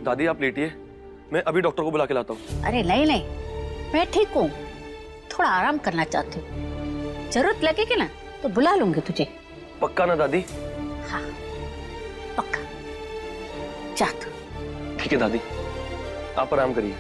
दादी आप लेटिए, मैं अभी डॉक्टर को बुला के लाता हूँ। अरे नहीं नहीं, मैं ठीक हूँ, थोड़ा आराम करना चाहती हूँ। जरूरत लगेगी ना तो बुला लूंगी तुझे। पक्का ना दादी? हाँ पक्का, जा तू। ठीक है दादी, आप आराम करिए।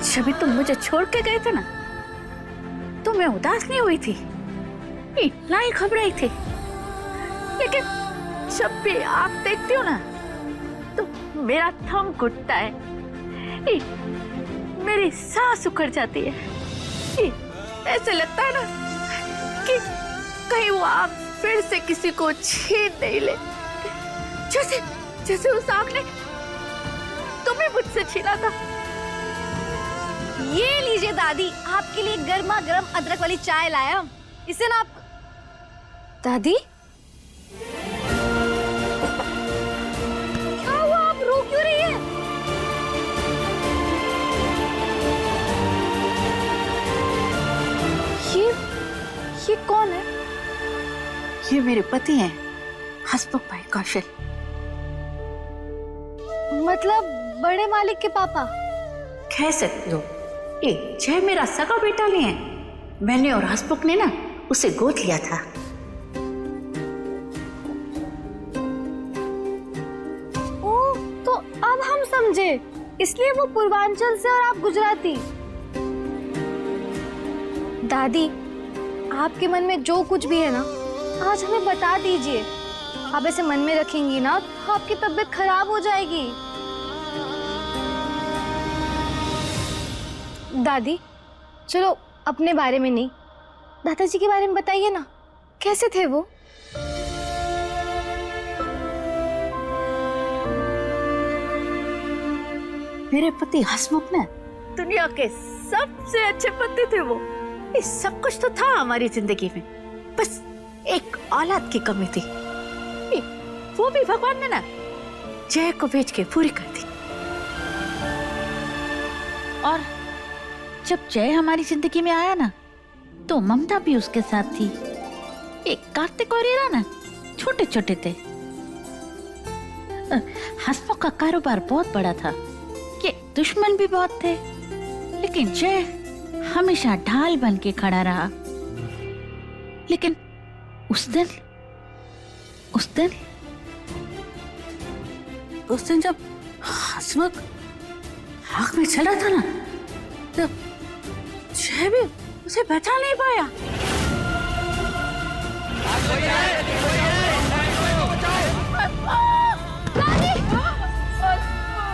जब तुम मुझे छोड़ के गए थे ना तो मैं उदास नहीं हुई थी, इतना ही घबराई थी। लेकिन जब भी आप देखती हो ना तो मेरा थम घुटता है, मेरी सांस उखड़ जाती है। ऐसे लगता है ना कि कहीं वो आप फिर से किसी को छीन नहीं ले, जैसे जैसे उस आग ने तुम्हें मुझसे छीना था। ये लीजिए दादी, आपके लिए गर्मा गर्म अदरक वाली चाय लाया हूं। इसे ना आप दादी, क्या हुआ, आप रो क्यों रही है? ये कौन है? ये मेरे पति हैं, हसमुख भाई कौशल। मतलब बड़े मालिक के पापा? कह सकते हो। जय मेरा सगा बेटा नहीं है, मैंने और हसमुख ने ना उसे गोद लिया था। ओह, तो अब हम समझे, इसलिए वो पूर्वांचल से और आप गुजराती। दादी, आपके मन में जो कुछ भी है ना, आज हमें बता दीजिए। आप ऐसे मन में रखेंगी ना तो आपकी तबीयत खराब हो जाएगी। दादी, चलो अपने बारे में नहीं, दादाजी के बारे में बताइए ना, कैसे थे वो? मेरे पति हसमुख ना दुनिया के सबसे अच्छे पति थे। वो इस सब कुछ तो था हमारी जिंदगी में, बस एक औलाद की कमी थी। वो भी भगवान ने ना जय को भेज के पूरी कर दी। और जब जय हमारी जिंदगी में आया ना तो ममता भी उसके साथ थी। एक कार्तिक और हीरा ना छोटे छोटे थे। हसमुख का कारोबार बहुत बड़ा था, ये दुश्मन भी बहुत थे, लेकिन जय हमेशा ढाल बन के खड़ा रहा। लेकिन उस दिन जब हसमुख आग में चला था ना, तब जय भी उसे बचा नहीं पाया। दादी,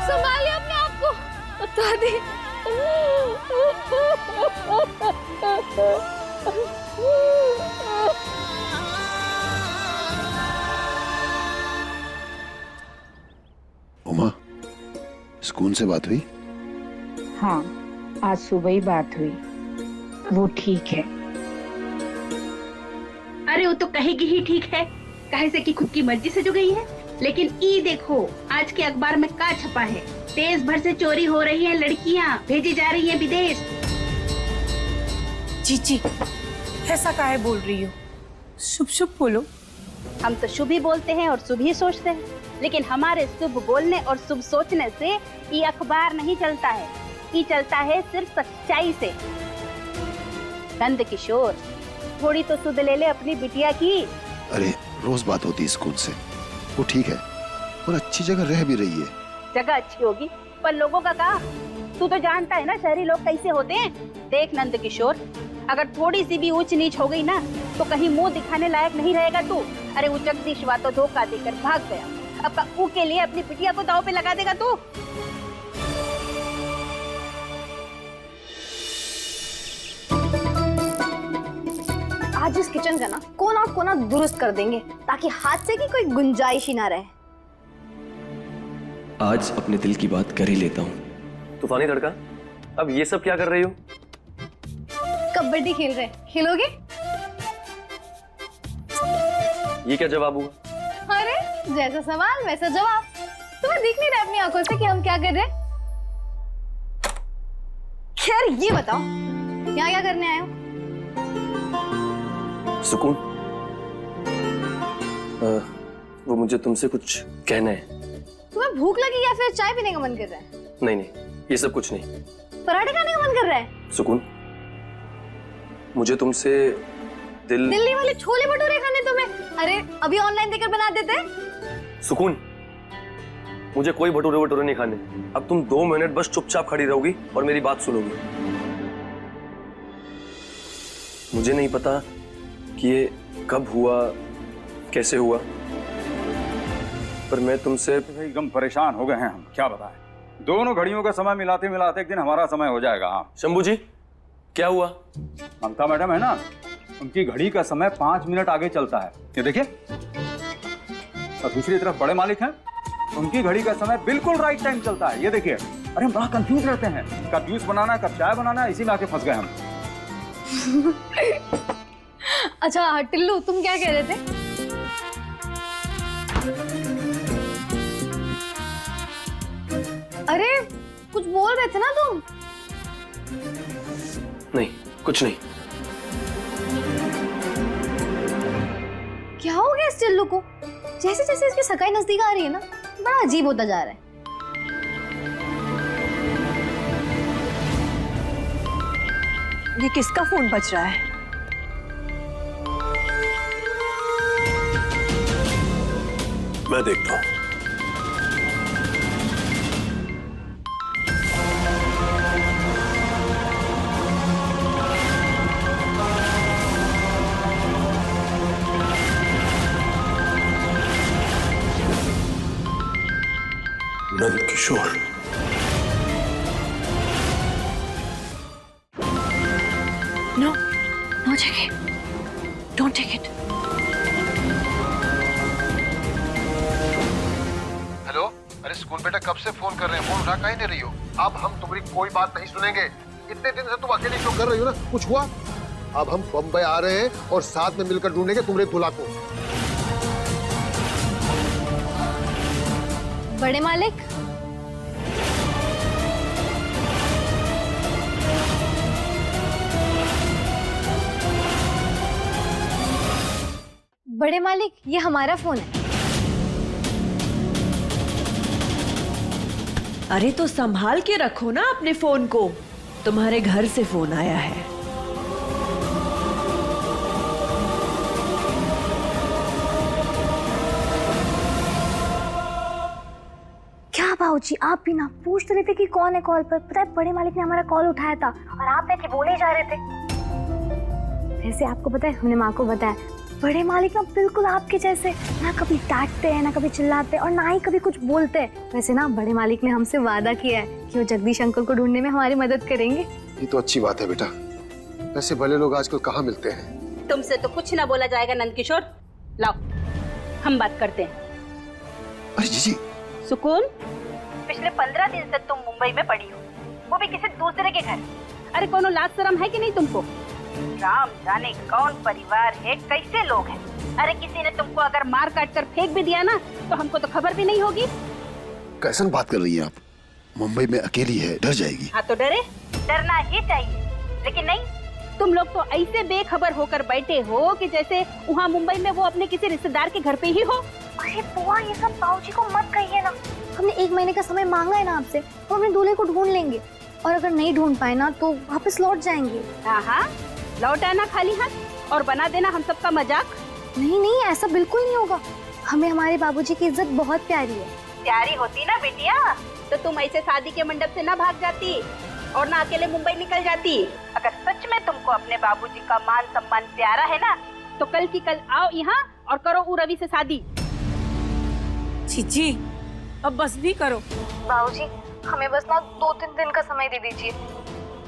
संभालिए अपने आप को। दादी, उमा, स्कूल से बात हुई? हाँ, आज सुबह ही बात हुई, वो ठीक है। अरे वो तो कहेगी ही ठीक है, काहे से कि खुद की मर्जी से जो गई है। लेकिन ई देखो, आज के अखबार में क्या छपा है, देश भर से चोरी हो रही है, लड़कियां भेजी जा रही हैं विदेश। जी, ऐसा काहे बोल रही हो? शुभ शुभ बोलो। हम तो शुभ ही बोलते हैं और शुभ ही सोचते हैं, लेकिन हमारे शुभ बोलने और शुभ सोचने से ये अखबार नहीं चलता है, ये चलता है सिर्फ सच्चाई से। नंद किशोर, थोड़ी तो सुध ले ले अपनी बिटिया की। अरे रोज बात होती है स्कूल से, वो ठीक है और अच्छी जगह रह भी रही है। जगह अच्छी होगी पर लोगों का क्या? तू तो जानता है ना शहरी लोग कैसे होते हैं। देख नंद किशोर, अगर थोड़ी सी भी ऊंच नीच हो गई ना तो कहीं मुंह दिखाने लायक नहीं रहेगा तू। अरे वो जगदीशवा तो धोखा देकर भाग गया, अब काकू के लिए अपनी बिटिया को दांव पे लगा देगा तू। आज इस किचन का ना कोना कोना दुरुस्त कर देंगे ताकि हादसे की कोई गुंजाइश ही ना रहे। आज अपने दिल की बात कर ही लेता हूँ। तूफानी लड़का, अब ये सब क्या कर रही हो? कबड्डी खेल रहे, खेलोगे? ये क्या जवाब हुआ? अरे जैसा सवाल वैसा जवाब। तुम्हें दिख नहीं रहा अपनी आंखों से कि हम क्या कर रहे हैं? खैर ये बताओ, यहाँ क्या करने आए हो? सुकून, वो मुझे तुमसे कुछ कहना है। तुम्हें भूख लगी या फिर चाय पीने का मन कर रहा है? नहीं नहीं, ये सब कुछ नहीं। पराठे खाने का मन कर रहा है? सुकून, मुझे तुमसे दिल्ली वाले छोले भटूरे खाने तुम्हें? अरे अभी ऑनलाइन देकर बना देते। सुकून, मुझे कोई भटूरे वटूरे नहीं खाने। अब तुम 2 मिनट बस चुपचाप खड़ी रहोगी और मेरी बात सुनोगी। मुझे नहीं पता कि ये कब हुआ, कैसे हुआ, पर मैं तुमसे एकदम परेशान हो गए हैं हम, क्या बताएं। दोनों घड़ियों का समय मिलाते मिलाते एक दिन हमारा समय हो जाएगा। हाँ शंभू जी, क्या हुआ? ममता मैडम है ना, उनकी घड़ी का समय 5 मिनट आगे चलता है, ये देखिए। और दूसरी तरफ बड़े मालिक हैं, उनकी घड़ी का समय बिल्कुल राइट टाइम चलता है, ये देखिए। अरे हम बड़ा कंफ्यूज रहते हैं, कब जूस बनाना है कब चाय बनाना है, इसी में आके फंस गए हम। अच्छा टिल्लू, तुम क्या कह रहे थे? अरे कुछ बोल रहे थे ना तुम? नहीं, कुछ नहीं। क्या हो गया इस टिल्लू को? जैसे जैसे इसकी सगाई नजदीक आ रही है ना, बड़ा अजीब होता जा रहा है। ये किसका फोन बज रहा है? मैं देखता हूँ। Nand Kishore, no no take it, don't take it. Hello, अरे स्कूल बेटा कब से फोन कर रहे हैं, फोन उठा काहे नहीं रही हो? अब हम तुम्हारी कोई बात नहीं सुनेंगे। इतने दिन से तुम अकेली क्यों कर रही हो ना? कुछ हुआ? अब हम बम्बई आ रहे हैं और साथ में मिलकर ढूंढेंगे तुम्हारे दूल्हा को। बड़े मालिक, बड़े मालिक, ये हमारा फोन है। अरे तो संभाल के रखो ना अपने फोन को, तुम्हारे घर से फोन आया है। क्या बाबूजी, आप भी ना पूछ रहे थे कि कौन है कॉल पर? पता है बड़े मालिक ने हमारा कॉल उठाया था और आप ऐसे बोले जा रहे थे। वैसे आपको पता है, हमने माँ को बताया, बड़े मालिक ना बिल्कुल आपके जैसे, ना कभी डांटते हैं ना कभी चिल्लाते और ना ही कभी कुछ बोलते हैं। वैसे ना बड़े मालिक ने हमसे वादा किया है कि वो जगदीश अंकल को ढूंढने में हमारी मदद करेंगे। ये तो अच्छी बात है बेटा, ऐसे भले लोग आजकल कहाँ मिलते हैं। तुमसे तो कुछ ना बोला जाएगा नंद किशोर, लाओ हम बात करते हैं। अरे जीजी। सुकून, पिछले 15 दिन से तुम मुंबई में पड़ी हो, वो भी किसी दूसरे के घर। अरे कोनो लाज शर्म है कि नहीं तुमको? राम जाने कौन परिवार है, कैसे लोग हैं। अरे किसी ने तुमको अगर मार काट कर फेंक भी दिया ना तो हमको तो खबर भी नहीं होगी। कैसन बात कर रही हैं आप? मुंबई में अकेली है, डर जाएगी। हाँ तो डरे, डरना ही चाहिए, लेकिन नहीं, तुम लोग तो ऐसे बेखबर होकर बैठे हो कि जैसे वहाँ मुंबई में वो अपने किसी रिश्तेदार के घर पे ही हो। अरे बुआ, ये सब बाबूजी को मत कहिए ना। हमने 1 महीने का समय मांगा है ना आपसे, तो अपने दूल्हे को ढूंढ लेंगे और अगर नहीं ढूंढ पाए ना तो वापस लौट जाएंगे। हाँ, लौट आना खाली हाथ और बना देना हम सबका मजाक। नहीं नहीं, ऐसा बिल्कुल नहीं होगा। हमें हमारे बाबूजी की इज्जत बहुत प्यारी है। प्यारी होती ना बिटिया तो तुम ऐसे शादी के मंडप से ना भाग जाती और ना अकेले मुंबई निकल जाती। अगर सच में तुमको अपने बाबूजी का मान सम्मान प्यारा है ना तो कल की कल आओ यहाँ और करो उ रवि से शादी। जीजी अब बस भी करो। बाबूजी, हमें बस ना 2-3 दिन का समय दे दीजिए।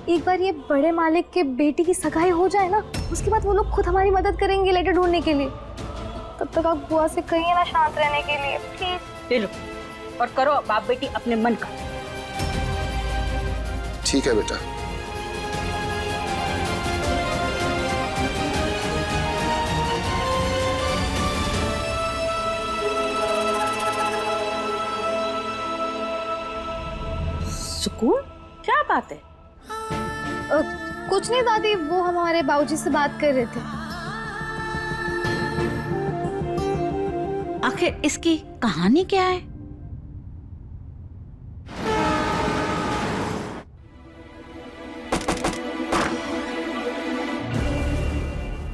एक बार ये बड़े मालिक के बेटी की सगाई हो जाए ना, उसके बाद वो लोग खुद हमारी मदद करेंगे लेटर ढूंढने के लिए। तब तक आप बुआ से कहिए ना शांत रहने के लिए प्लीज। ले लो और करो बाप बेटी अपने मन का। ठीक है बेटा। सुकून, क्या बात है? कुछ नहीं दादी, वो हमारे बाबूजी से बात कर रहे थे। आखिर इसकी कहानी क्या है?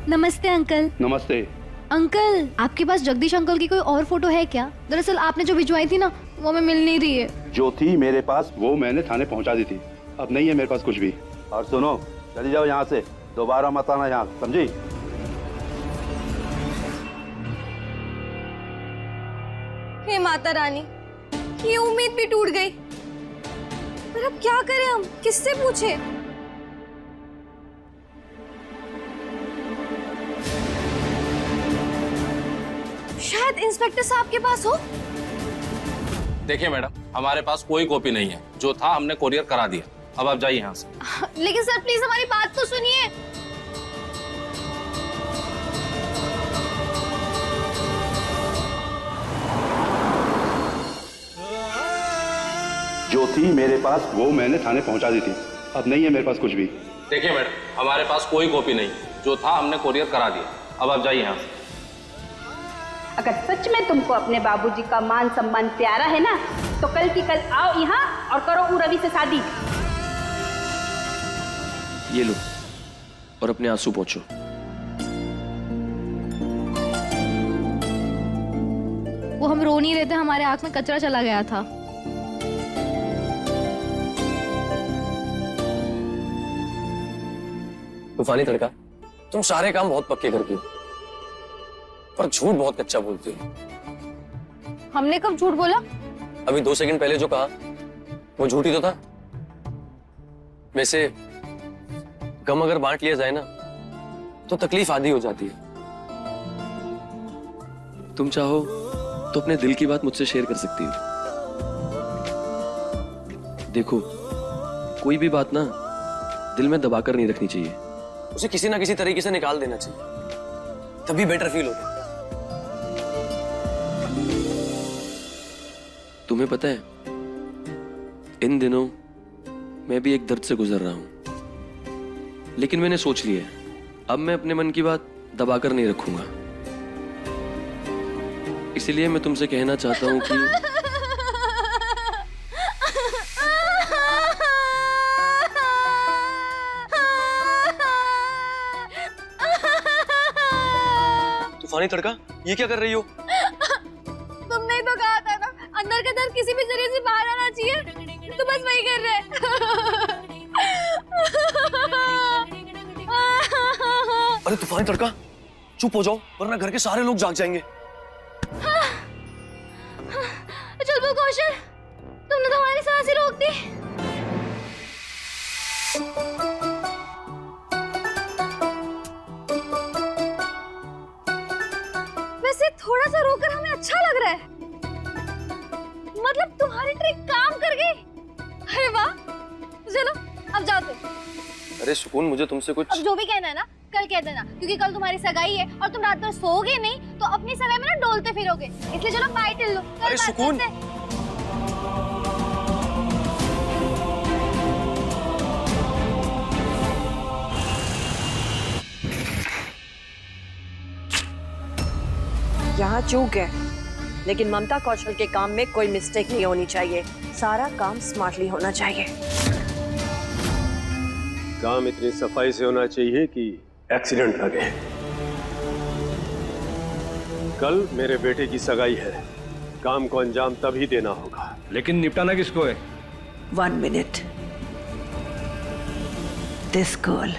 नमस्ते अंकल। नमस्ते। अंकल, आपके पास जगदीश अंकल की कोई और फोटो है क्या? दरअसल आपने जो भिजवाई थी ना, वो हमें मिल नहीं रही है। जो थी मेरे पास वो मैंने थाने पहुंचा दी थी, अब नहीं है मेरे पास कुछ भी। और सुनो, चली जाओ यहाँ से, दोबारा मत आना यहाँ, समझी? हे माता रानी, ये उम्मीद भी टूट गई। पर अब क्या करें हम, किससे पूछे? शायद इंस्पेक्टर साहब के पास हो। देखिए मैडम, हमारे पास कोई कॉपी नहीं है, जो था हमने कोरियर करा दिया। अब आप जाइए यहाँ से। लेकिन सर प्लीज हमारी बात तो सुनिए। जो थी मेरे पास वो मैंने थाने पहुंचा दी थी, अब नहीं है मेरे पास कुछ भी। देखिए मैडम, हमारे पास कोई कॉपी नहीं, जो था हमने कोरियर करा दिया। अब आप जाइए यहाँ से। अगर सच में तुमको अपने बाबूजी का मान सम्मान प्यारा है ना, तो कल की कल आओ यहाँ और करो ऊ रवि से शादी। ये लो और अपने आंसू पोंछो। वो हम रो नहीं रहे थे, हमारे आंख में कचरा चला गया था। तूफानी तड़का, तुम सारे काम बहुत पक्के करती हो, पर झूठ बहुत कच्चा बोलती हो। हमने कब झूठ बोला? अभी 2 सेकंड पहले जो कहा वो झूठ ही तो था। वैसे गम अगर बांट लिया जाए ना, तो तकलीफ आधी हो जाती है। तुम चाहो तो अपने दिल की बात मुझसे शेयर कर सकती हो। देखो, कोई भी बात ना दिल में दबाकर नहीं रखनी चाहिए, उसे किसी ना किसी तरीके से निकाल देना चाहिए, तभी बेटर फील होता है। तुम्हें पता है, इन दिनों मैं भी एक दर्द से गुजर रहा हूं, लेकिन मैंने सोच लिया है, अब मैं अपने मन की बात दबाकर नहीं रखूंगा। इसलिए मैं तुमसे कहना चाहता हूं कि तूफानी तड़का, ये क्या कर रही हो? तुमने ही तो कहा था ना, अंदर का दर्द किसी भी जरिए से बाहर आना चाहिए, तो बस वही कर रहे। अरे तूफानी तड़का, चुप हो जाओ वरना घर के सारे लोग जाग जाएंगे। चल वो कौशल, तुमने तो हमारी सांसें रोक दी। वैसे थोड़ा सा रोकर हमें अच्छा लग रहा है, मतलब तुम्हारी ट्रिक काम कर गई। अरे वाह, चलो अब जाओ तुम। अरे सुकून, मुझे तुमसे कुछ अब जो भी कहना है ना कल कह देना, क्योंकि कल तुम्हारी सगाई है और तुम रात भर सोओगे नहीं तो अपनी सगाई में ना डोलते फिरोगे, इसलिए चलो बाय टिल लो। अरे सुकून, यहाँ चूक है, लेकिन ममता कौशल के काम में कोई मिस्टेक नहीं होनी चाहिए। सारा काम स्मार्टली होना चाहिए। काम इतनी सफाई से होना चाहिए कि एक्सीडेंट लगे। कल मेरे बेटे की सगाई है, काम को अंजाम तभी देना होगा। लेकिन निपटाना किसको है? 1 minute. This girl.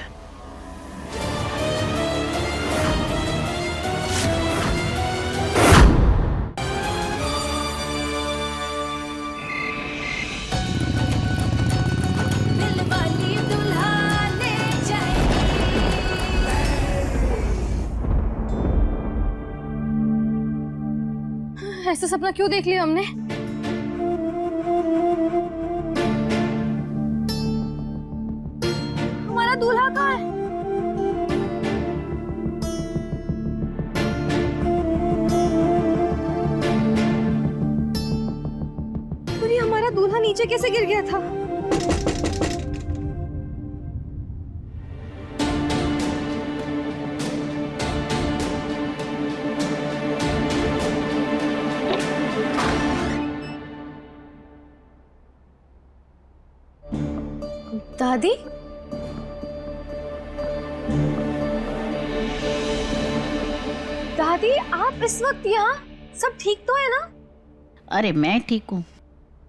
दिल वाली दुल्हा ऐसा सपना क्यों देख लिया हमने? हमारा दूल्हा कहाँ है? और ये हमारा दूल्हा नीचे कैसे गिर गया था? दादी? दादी, आप इस वक्त यहाँ? सब ठीक तो है ना? अरे मैं ठीक हूँ।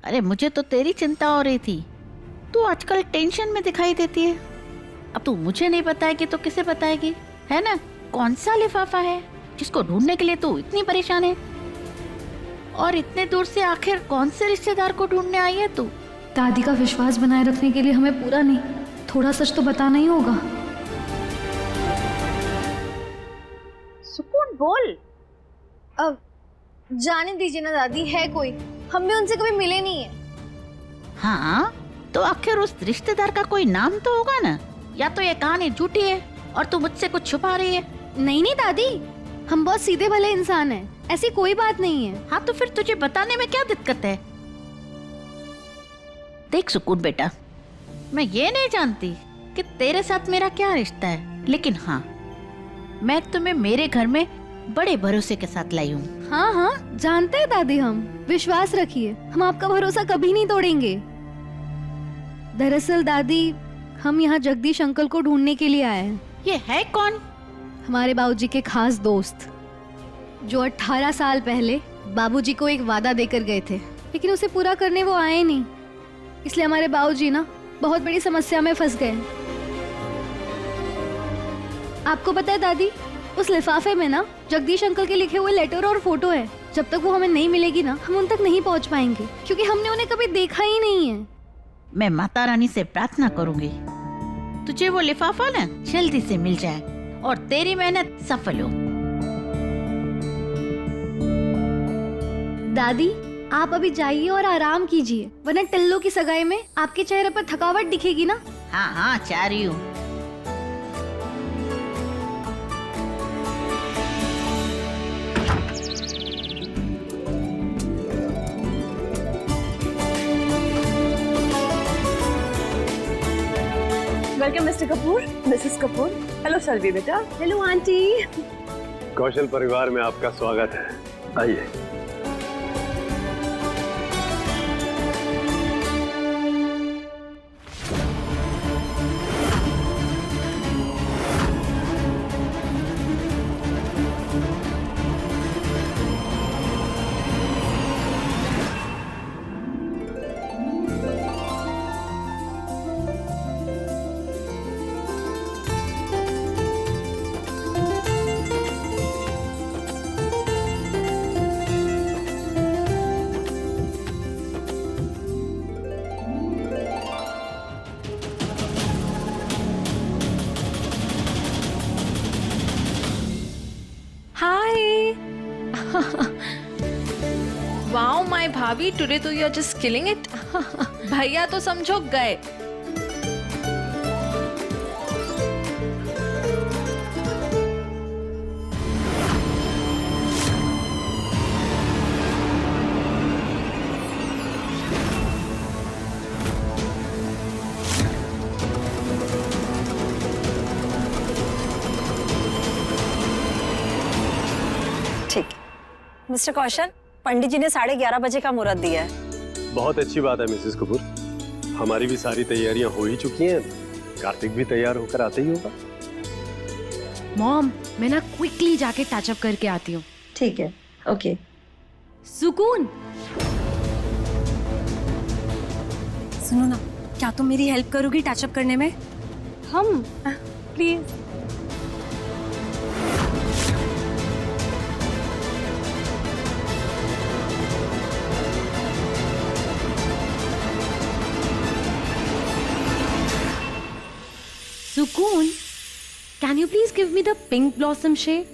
अरे मुझे तो तेरी चिंता हो रही थी। तू आजकल टेंशन में दिखाई देती है। अब तू मुझे नहीं बताएगी तो किसे बताएगी, है ना? कौन सा लिफाफा है जिसको ढूंढने के लिए तू इतनी परेशान है? और इतने दूर से आखिर कौन से रिश्तेदार को ढूंढने आई है तू? दादी का विश्वास बनाए रखने के लिए हमें पूरा नहीं, थोड़ा सच तो बताना ही होगा। सुकून बोल। अब जाने दीजिए ना दादी, है कोई, हम भी उनसे कभी मिले नहीं है। हाँ, तो आखिर उस रिश्तेदार का कोई नाम तो होगा ना? या तो ये कहानी झूठी है और तू मुझसे कुछ छुपा रही है? नहीं नहीं दादी, हम बहुत सीधे भले इंसान हैं, ऐसी कोई बात नहीं है। हाँ तो फिर तुझे बताने में क्या दिक्कत है? देख सुकून बेटा, मैं ये नहीं जानती कि तेरे साथ मेरा क्या रिश्ता है, लेकिन हाँ, मैं तुम्हें मेरे घर में बड़े भरोसे के साथ लाई हूँ। हाँ हाँ जानते हैं दादी, हम विश्वास रखिए, हम आपका भरोसा कभी नहीं तोड़ेंगे। दरअसल दादी, हम यहाँ जगदीश अंकल को ढूंढने के लिए आए हैं। ये है कौन? हमारे बाबूजी के खास दोस्त, जो 18 साल पहले बाबूजी को एक वादा देकर गए थे, लेकिन उसे पूरा करने वो आए नहीं। इसलिए हमारे बाबूजी ना बहुत बड़ी समस्या में फंस गए। आपको पता है दादी, उस लिफाफे में ना जगदीश अंकल के लिखे हुए लेटर और फोटो है। जब तक वो हमें नहीं मिलेगी ना, हम उन तक नहीं पहुंच पाएंगे, क्योंकि हमने उन्हें कभी देखा ही नहीं है। मैं माता रानी से प्रार्थना करूंगी तुझे वो लिफाफा ना जल्दी से मिल जाए और तेरी मेहनत सफल हो। दादी, आप अभी जाइए और आराम कीजिए, वरना टिल्लो की सगाई में आपके चेहरे पर थकावट दिखेगी ना। हाँ हाँ चाह रही हूँ। Welcome mister Kapoor, missus Kapoor. Hello Sarvi बेटा। Hello aunty. कौशल परिवार में आपका स्वागत है, आइए। वाओ माय भाभी, टुडे तो you are just killing it. भैया तो समझो गए। ठीक, मिस्टर कौशल, पंडित जी ने 11:30 बजे का मुहूर्त दिया है। बहुत अच्छी बात है मिसेस कपूर, हमारी भी सारी तैयारियां हो ही चुकी हैं। कार्तिक भी तैयार होकर आते ही होगा। मॉम, मैं ना क्विकली जाके टच अप करके आती हूँ। ठीक है, ओके। सुकून, सुनो ना, क्या तुम मेरी हेल्प करोगी टच अप करने में? हम please. Sukoon, can you please give me the pink blossom shade?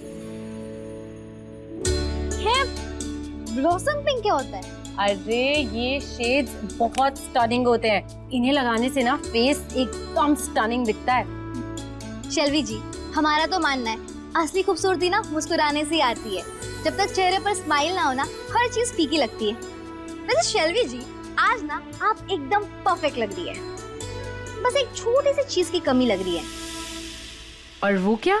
Blossom pink क्या होता है? अरे ये शेड्स बहुत स्टनिंग होते हैं, इन्हें लगाने से ना फेस एकदम स्टनिंग दिखता है। शेल्वी जी, हमारा तो मानना है असली खूबसूरती ना मुस्कुराने से ही आती है। जब तक चेहरे पर स्माइल ना हो ना, हर चीज फीकी लगती है। वैसे शेल्वी जी, आज ना आप एकदम परफेक्ट लग रही है, बस एक छोटी सी चीज की कमी लग रही है। और वो क्या?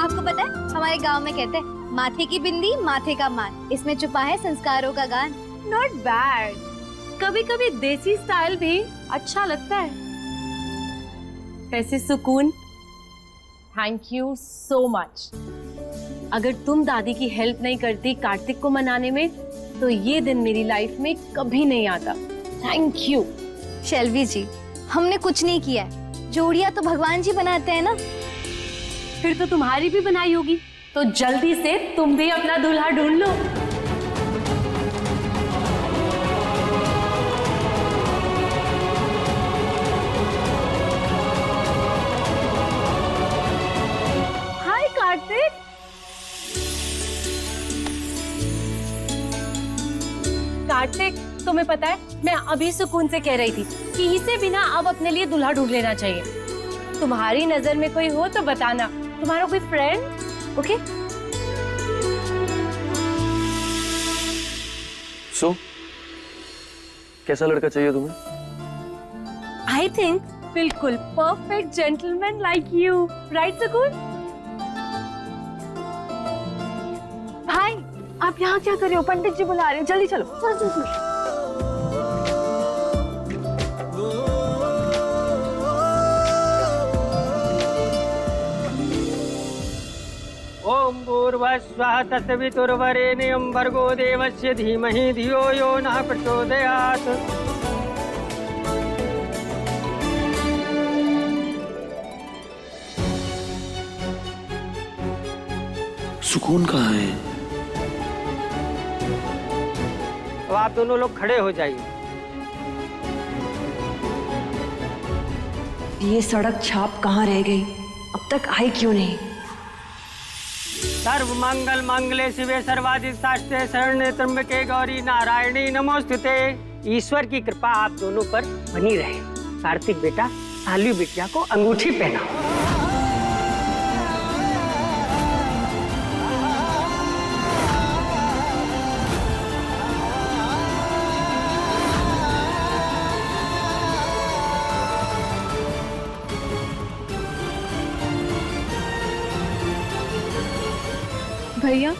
आपको पता है हमारे गांव में कहते हैं माथे की बिंदी माथे का मान, इसमें छुपा है संस्कारों का गान। नॉट बैड, कभी कभी देसी स्टाइल भी अच्छा लगता है। वैसे सुकून, थैंक यू सो मच। अगर तुम दादी की हेल्प नहीं करती कार्तिक को मनाने में, तो ये दिन मेरी लाइफ में कभी नहीं आता। Thank you. शेल्वी जी, हमने कुछ नहीं किया है, जोड़ियां तो भगवान जी बनाते हैं ना। फिर तो तुम्हारी भी बनाई होगी, तो जल्दी से तुम भी अपना दूल्हा ढूंढ लो। हाय कार्तिक। कार्तिक, तुम्हें पता है मैं अभी सुकून से कह रही थी कि इसे बिना अब अपने लिए दूल्हा ढूंढ लेना चाहिए। तुम्हारी नजर में कोई हो तो बताना, तुम्हारा कोई फ्रेंड। ओके? सो कैसा लड़का चाहिए तुम्हें? आई थिंक बिल्कुल perfect gentleman like you, right सुकून? भाई, आप यहाँ क्या कर रहे हो? पंडित जी बुला रहे हैं, जल्दी चलो। ओम भूर्भुवस्वः तत्सवितुर्वरेण्यं भर्गो देवस्य धीमहि धियो यो नः प्रचोदयात्। सुकून कहाँ है? तो आप दोनों लोग खड़े हो जाइए। ये सड़क छाप कहाँ रह गई? अब तक आई क्यों नहीं? सर्व मंगल मंगले शिवे सर्वाधिक शास्त्रे शरण्ये त्र्यंबके गौरी नारायणी नमोस्तुते। ईश्वर की कृपा आप दोनों पर बनी रहे। कार्तिक बेटा, साली बिटिया को अंगूठी पहनाओ। भैया,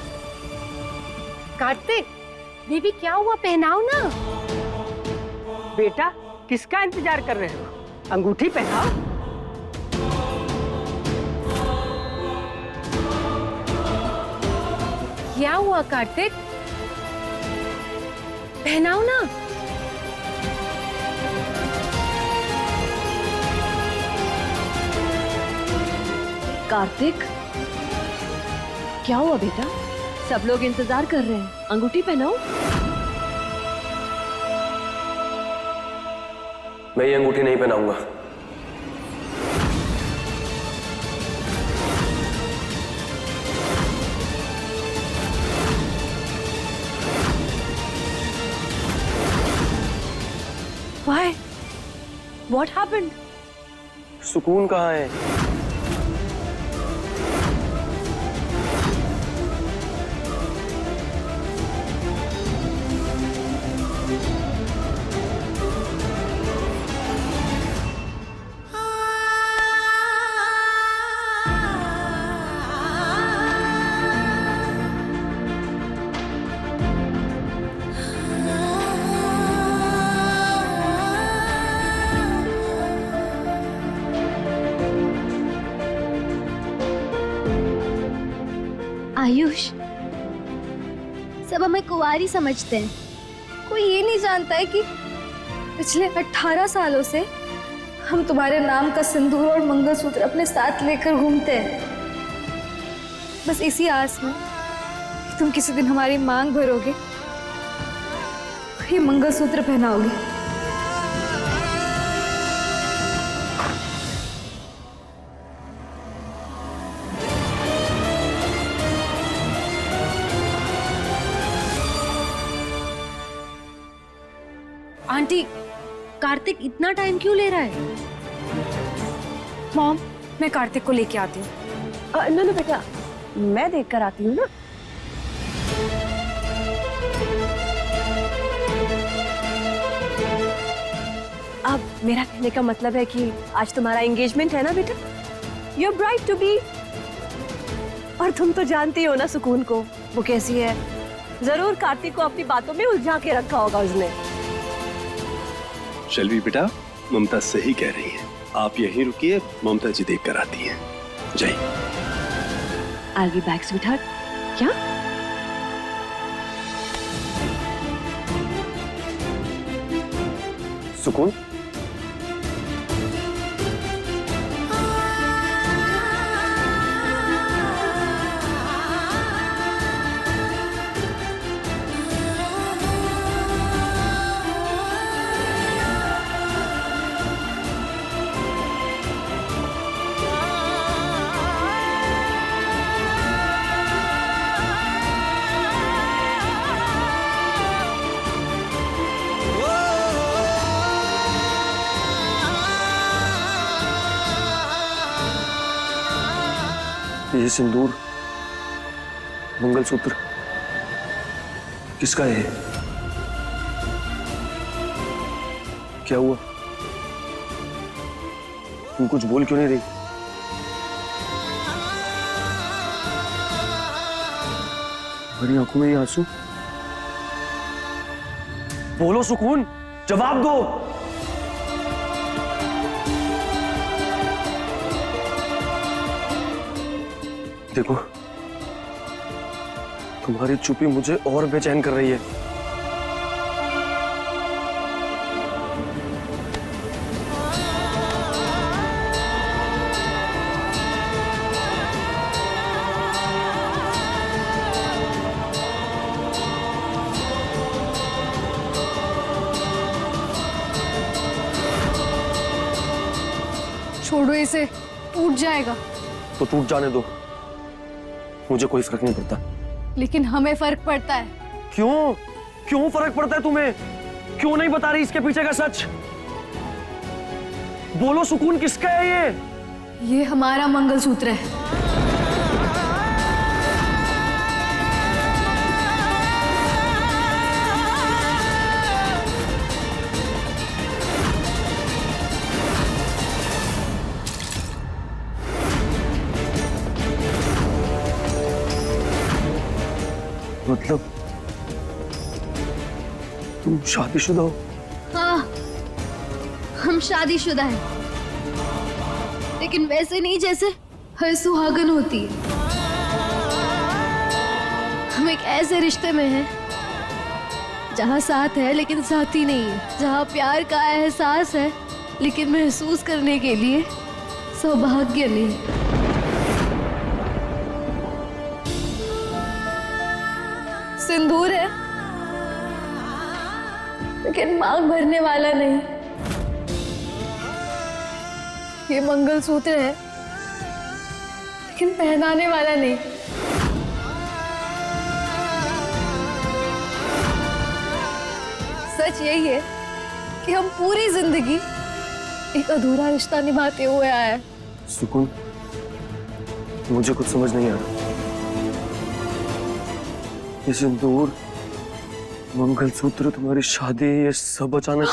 कार्तिक, बेबी क्या हुआ? पहनाओ ना। बेटा, किसका इंतजार कर रहे हो? अंगूठी पहनाओ। क्या हुआ कार्तिक? पहनाओ ना। कार्तिक, क्या हुआ बेटा? सब लोग इंतजार कर रहे हैं, अंगूठी पहनाओ। मैं ये अंगूठी नहीं पहनाऊंगा। Why? What happened? सुकून कहाँ है? आयुष, सब हमें कुंवारी समझते हैं। कोई ये नहीं जानता है कि पिछले 18 सालों से हम तुम्हारे नाम का सिंदूर और मंगलसूत्र अपने साथ लेकर घूमते हैं, बस इसी आस में कि तुम किसी दिन हमारी मांग भरोगे, ये मंगलसूत्र पहनाओगे? आंटी, कार्तिक इतना टाइम क्यों ले रहा है? मॉम, मैं कार्तिक को लेके आती हूँ। ना बेटा, मैं देख कर आती हूँ ना। अब मेरा कहने का मतलब है कि आज तुम्हारा एंगेजमेंट है ना बेटा? You're bride to be। और तुम तो जानती हो ना सुकून को, वो कैसी है। जरूर कार्तिक को अपनी बातों में उलझा के रखा होगा उसने। शैलवी बेटा, ममता सही कह रही है, आप यहीं रुकिए, ममता जी देख कर आती हैं। जाइए। I'll be back, sweetheart। क्या? सुकून, ये सिंदूर, मंगलसूत्र किसका है? क्या हुआ? तुम कुछ बोल क्यों नहीं रही? मेरी आंखों में ये आंसू। बोलो सुकून, जवाब दो। देखो, तुम्हारी चुप्पी मुझे और बेचैन कर रही है। छोड़ो इसे, टूट जाएगा। तो टूट जाने दो, मुझे कोई फर्क नहीं पड़ता। लेकिन हमें फर्क पड़ता है। क्यों? क्यों फर्क पड़ता है तुम्हें? क्यों नहीं बता रही इसके पीछे का सच? बोलो सुकून, किसका है ये? ये हमारा मंगलसूत्र है। मतलब तुम शादीशुदा हो? हाँ, हम शादीशुदा हैं, लेकिन वैसे नहीं जैसे हर सुहागन होती है। हम एक ऐसे रिश्ते में हैं जहाँ साथ है लेकिन साथी नहीं है, जहाँ प्यार का एहसास है लेकिन महसूस करने के लिए सौभाग्य नहीं। सिंदूर है लेकिन मांग भरने वाला नहीं। ये मंगलसूत्र है लेकिन पहनाने वाला नहीं। सच यही है कि हम पूरी जिंदगी एक अधूरा रिश्ता निभाते हुए आए हैं। सुकून, मुझे कुछ समझ नहीं आ रहा। ये सिंदूर, मंगलसूत्र, तुम्हारी शादी, ये सब अचानक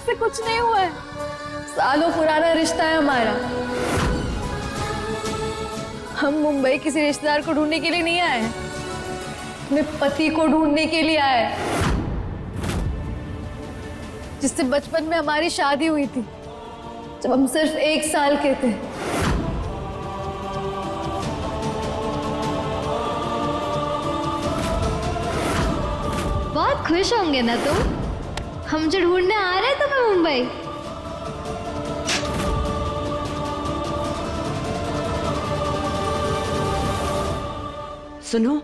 से कुछ नहीं हुआ है। सालों पुराना रिश्ता है हमारा। हम मुंबई किसी रिश्तेदार को ढूंढने के लिए नहीं आए हैं, अपने पति को ढूंढने के लिए आए हैं, जिससे बचपन में हमारी शादी हुई थी जब हम सिर्फ 1 साल के थे। बहुत खुश होंगे ना तुम, हम जो ढूंढने आ रहे हैं तुम्हें मुंबई। सुनो,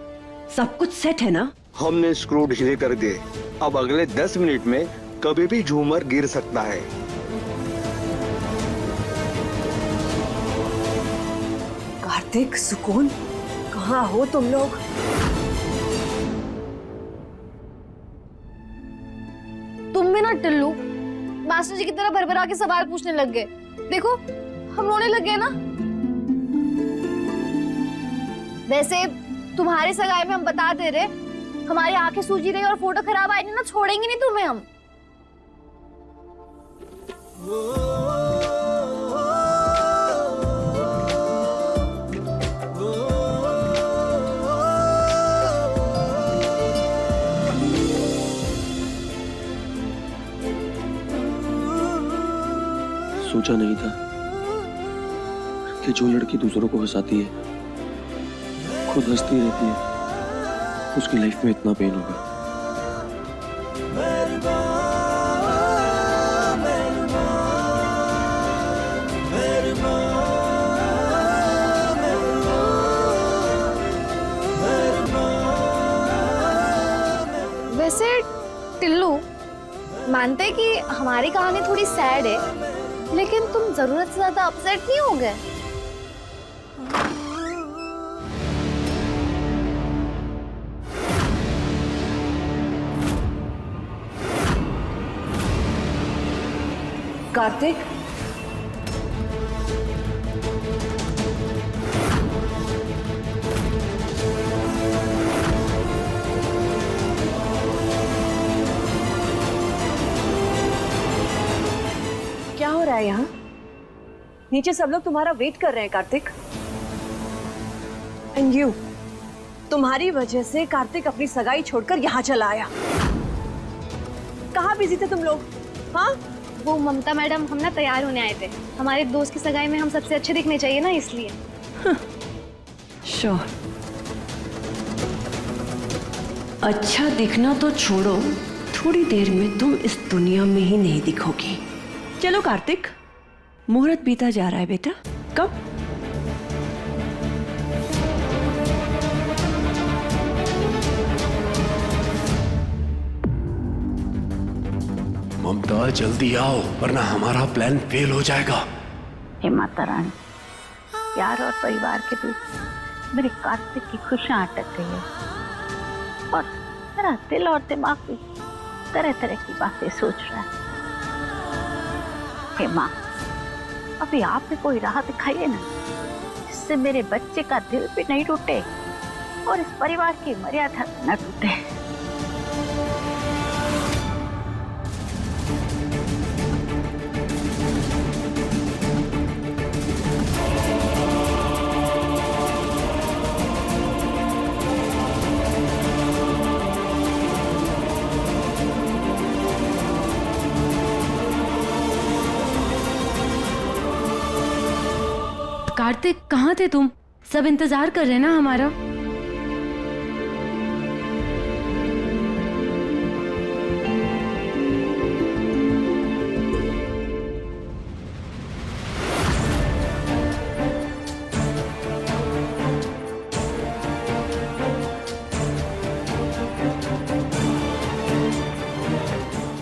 सब कुछ सेट है ना? हमने स्क्रू ढीले कर दिए, अब अगले 10 मिनट में कभी भी झूमर गिर सकता है। कार्तिक, सुकून, कहाँ हो तुम लोग? तुम भी ना टिल्लू मास्टर जी की तरह भरभरा के सवाल पूछने लग गए। देखो हम रोने लग गए ना। वैसे तुम्हारी सगाई में हम बता दे रहे, हमारी आंखें सूजी रही और फोटो खराब आई ना, छोड़ेंगे नहीं तुम्हें हम। सोचा नहीं था कि जो लड़की दूसरों को हंसाती है, खुद हंसती रहती है, उसकी लाइफ में इतना पेन होगा। वैसे टिल्लू, मानते कि हमारी कहानी थोड़ी सैड है, लेकिन तुम जरूरत से ज्यादा अपसेट नहीं हो गए? कार्तिक, क्या हो रहा है यहाँ? नीचे सब लोग तुम्हारा वेट कर रहे हैं कार्तिक। एंड यू, तुम्हारी वजह से कार्तिक अपनी सगाई छोड़कर यहाँ चला आया। कहाँ बिजी थे तुम लोग? हाँ, वो ममता मैडम, हम ना तैयार होने आए थे। हमारे दोस्त की सगाई में हम सबसे अच्छे दिखने चाहिए ना, इसलिए। श्योर। अच्छा दिखना तो छोड़ो, थोड़ी देर में तुम इस दुनिया में ही नहीं दिखोगी। चलो कार्तिक, मुहूर्त बीता जा रहा है बेटा, कब? ममता जल्दी आओ, वरना हमारा प्लान फेल हो जाएगा। हे माता रानी, प्यार और परिवार के बीच मेरे कार्तिक की खुशियां अटक गई है और मेरा दिल और दिमाग भी तरह तरह की बातें सोच रहा है। हे माँ, अभी आप भी कोई राह दिखाइए ना, जिससे मेरे बच्चे का दिल भी नहीं टूटे और इस परिवार की मर्यादा न टूटे। कार्तिक, कहाँ थे तुम? सब इंतजार कर रहे हैं ना हमारा।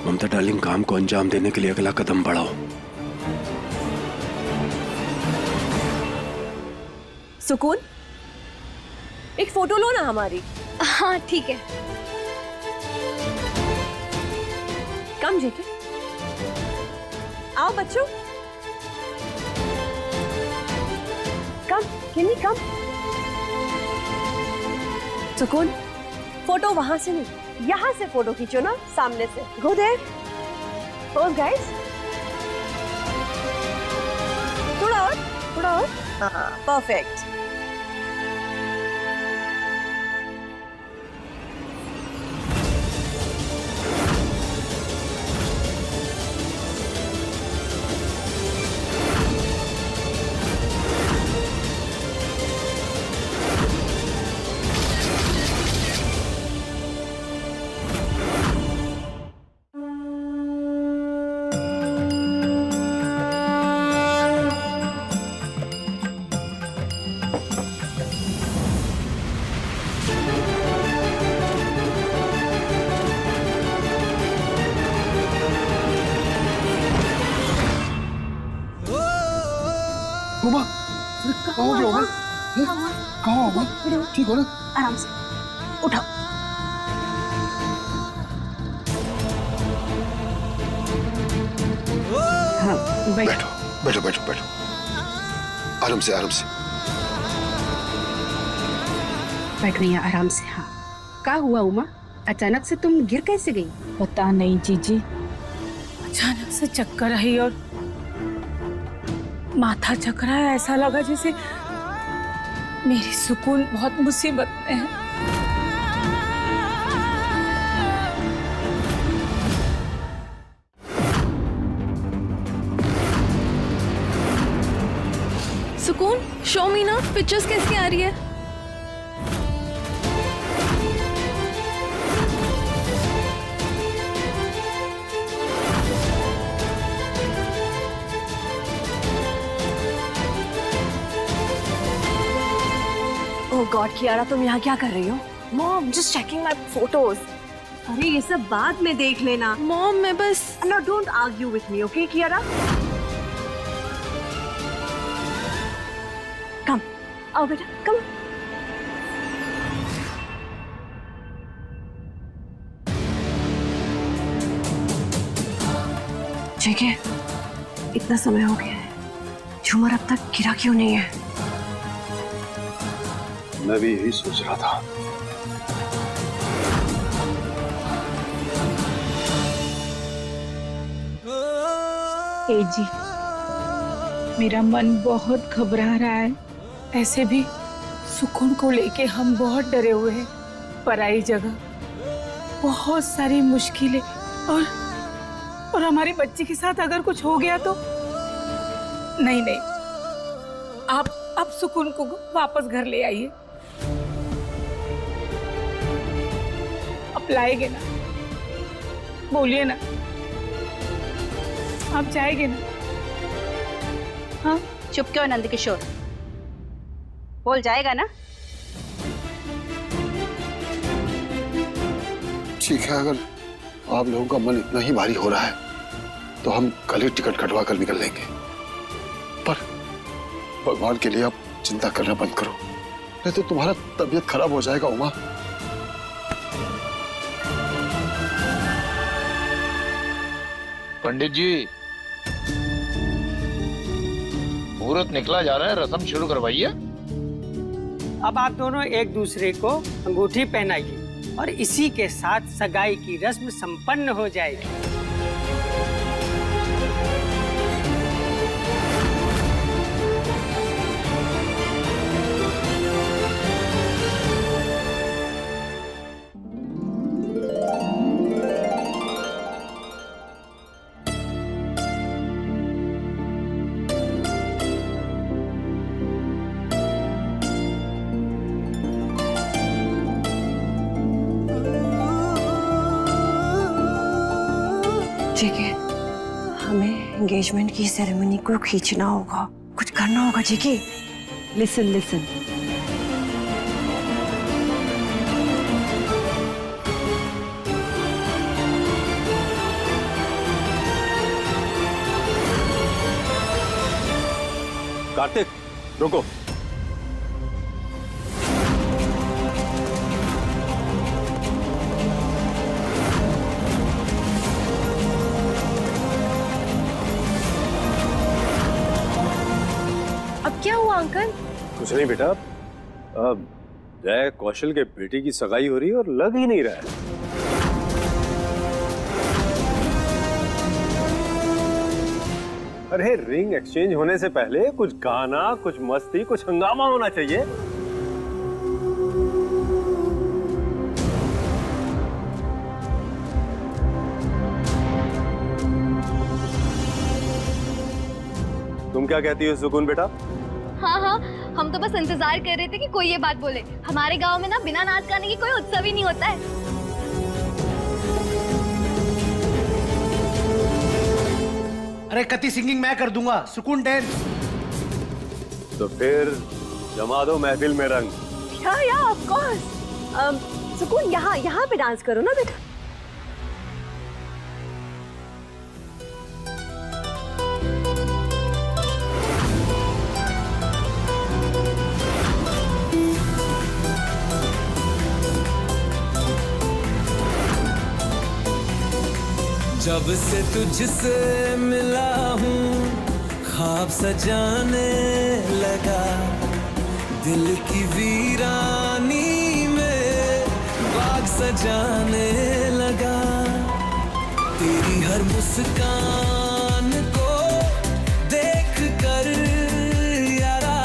ममता डार्लिंग, काम को अंजाम देने के लिए अगला कदम बढ़ाओ। सुकून, एक फोटो लो ना हमारी। हाँ ठीक है। कम जेके, आओ बच्चों, कम किन्नी कम। सुकून, फोटो वहां से नहीं, यहाँ से फोटो खींचो ना, सामने से। Go there, pose guys. थोड़ा और, थोड़ा और। हाँ, परफेक्ट। कहाँ हो गया उमर? कहाँ हो उमर? ठीक हो ना? आराम से उठाओ। हाँ बैठो बैठो बैठो बैठो, आराम से आराम से। बैठ गई आराम से। हाँ, क्या हुआ उमा? अचानक से तुम गिर कैसे गई? पता नहीं जीजी, अचानक से चक्कर आई और माथा चकराया। ऐसा लगा जैसे मेरी सुकून बहुत मुसीबत में है। सुकून, शो मी ना पिक्चर्स कैसी आ रही है? ओह गॉड कियारा, तुम यहाँ क्या कर रही हो? Mom just checking my photos. अरे ये सब बाद में देख लेना। मॉम मैं बस no don't argue with me, okay Kiara? Come आओ बेटा, कम। ठीक है, इतना समय हो गया है, झूमर अब तक गिरा क्यों नहीं है? मैं भी यही सोच रहा था। ए जी, मेरा मन बहुत घबरा रहा है। ऐसे भी सुकून को लेके हम बहुत डरे हुए हैं। पराई जगह, बहुत सारी मुश्किलें और हमारी बच्ची के साथ अगर कुछ हो गया तो नहीं नहीं, आप सुकून को वापस घर ले आइए। आप लाएंगे ना? बोलिए ना, आप जाएंगे ना? हाँ, चुप क्यों नंद किशोर? बोल, जाएगा ना? ठीक है, अगर आप लोगों का मन इतना ही भारी हो रहा है तो हम कल ही टिकट कटवा कर निकल लेंगे। पर भगवान के लिए आप चिंता करना बंद करो, नहीं तो तुम्हारा तबीयत खराब हो जाएगा उमा। पंडित जी, मुहूर्त निकला जा रहा है, रस्म शुरू करवाइए। अब आप दोनों एक दूसरे को अंगूठी पहनाइए और इसी के साथ सगाई की रस्म संपन्न हो जाएगी। ठीक है, हमें एंगेजमेंट की सेरेमनी को खींचना होगा, कुछ करना होगा। ठीक है, लिसन लिसन। कार्तिक रुको। अब क्या हुआ अंकल? कुछ नहीं बेटा, अब जय कौशल के बेटी की सगाई हो रही है और लग ही नहीं रहा है। अरे रिंग एक्सचेंज होने से पहले कुछ गाना, कुछ मस्ती, कुछ हंगामा होना चाहिए। तुम क्या कहती हो सुकून बेटा? हाँ हाँ, हम तो बस इंतजार कर रहे थे कि कोई ये बात बोले। हमारे गांव में ना बिना नाच गाने की कोई उत्सव ही नहीं होता है। अरे कति सिंगिंग मैं कर दूंगा, सुकून डांस। तो फिर जमा दो महफिल में रंग। या ऑफ कोर्स। सुकून यहाँ पे डांस करो ना बेटा। जब से तुझसे मिला हूँ ख्वाब सजाने लगा, दिल की वीरानी में बाग सजाने लगा। तेरी हर मुस्कान को देख कर यारा,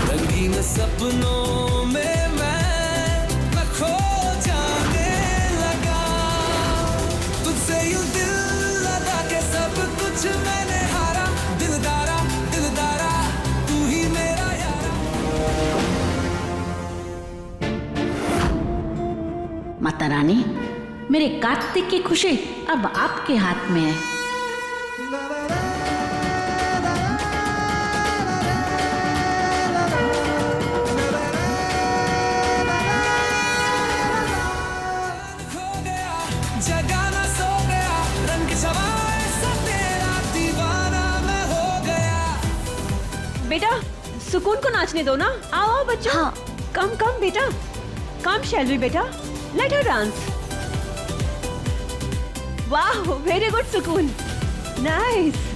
रंगीन सपनों में मैं खो जाने लगा। तुझसे यूं दिल लगा के सब कुछ मैंने हारा, दिलदारा दिलदारा तू ही मेरा यारा। माता रानी, मेरे कार्तिक की खुशी अब आपके हाथ में है। जगाना सो गया, रंग जवाए सा तेरा दीवाना मैं हो गया। बेटा सुकून को नाचने दो ना। आओ आओ बच्चों। हाँ। कम कम बेटा, कम शैलवी बेटा, लेट हर डांस। वाह वेरी गुड सुकून, नाइस।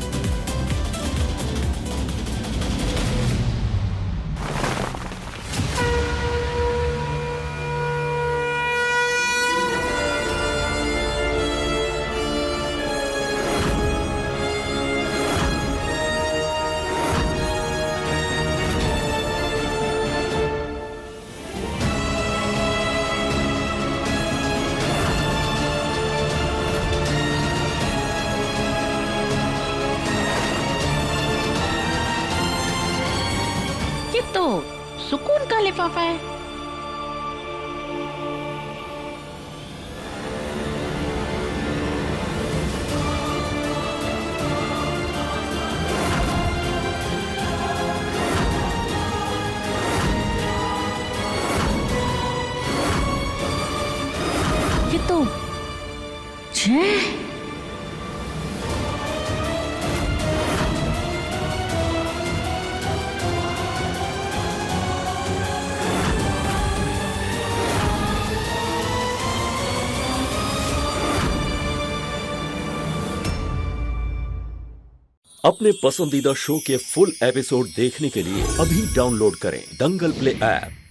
तो सुकून का लिफाफा है। ये तो जय अपने पसंदीदा शो के फुल एपिसोड देखने के लिए अभी डाउनलोड करें दंगल प्ले ऐप।